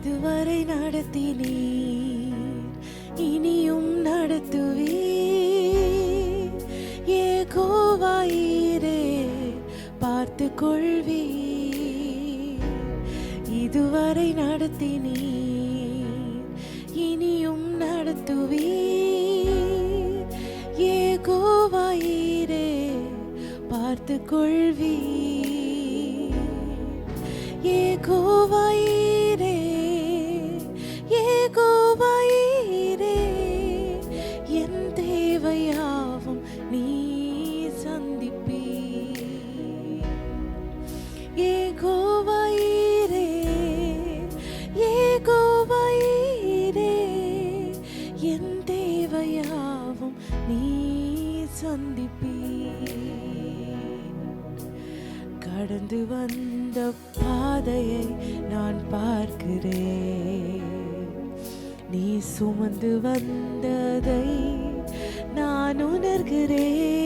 இதுவரை நடத்தினீர், இனியும் நடத்துவீர். யெகோவா ஈரே, பார்த்து கொள்வீர். இதுவரை நடத்தினீர், இனியும் நடத்துவீர். யெகோவா ஈரே, பார்த்து கொள்வீர். யெகோவா ஈரே, யெகோவா ஈரே, என் தேவையாவும் நீ சந்திப்பீர். யெகோவா ஈரே, யெகோவா ஈரே, என் தேவையாவும் நீ சந்திப்பீர். கடந்து வந்த பாதையை நான் பார்க்கிறேன், நீ சுமந்து வந்ததை நான் உணர்கிறேன்.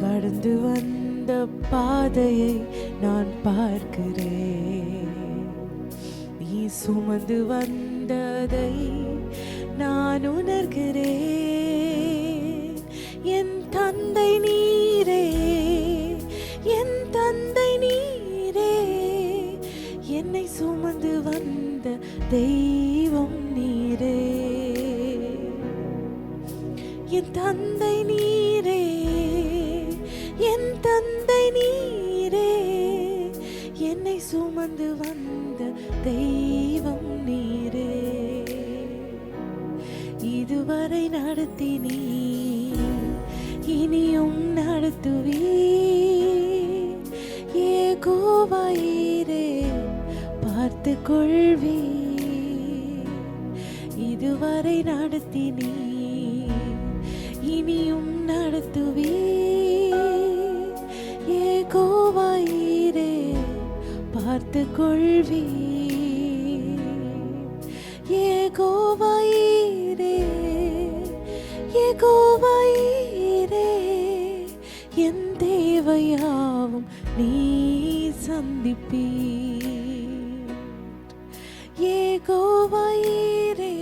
கடந்து வந்த பாதையை நான் பார்க்கிறேன், நீ சுமந்து வந்ததை நான் உணர்கிறேன். என் தந்தை நீரே, என் தந்தை நீரே, என்னை சுமந்து வந்த தெய்வம் நீரே. என் தந்தை நீரே, என் தந்தை நீரே, என்னை சுமந்து வந்த தெய்வம் நீரே. இதுவரை நடத்தினீர், இனியும் நடத்துவீர். யெகோவா ஈரே, பார்த்து கொள்வீர். இதுவரை நடத்தினீர், இனியும் நடத்துவீர். யெகோவா ஈரே, பார்த்து கொள்வீர். யெகோவா ஈரே, யெகோவா ஈரே, என் தேவையாவும் நீ சந்திப்பீர். யெகோவா ஈரே,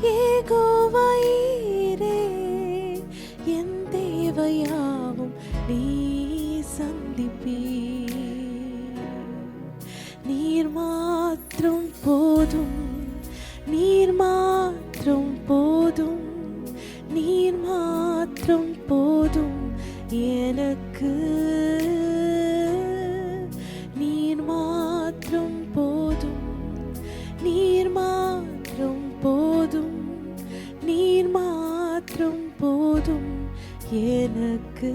யெகோவா ஈரே, என் தேவையாவும் நீ சந்திப்பீர். நீர் மாத்திரம் போதும், நீர் மாத்திரம் போதும், நீர் மாத்திரம் போதும் எனக்கு. நீர் மாத்திரம் போதும், நீர் மாத்திரம் போதும், நீர் மாத்திரம் போதும் எனக்கு.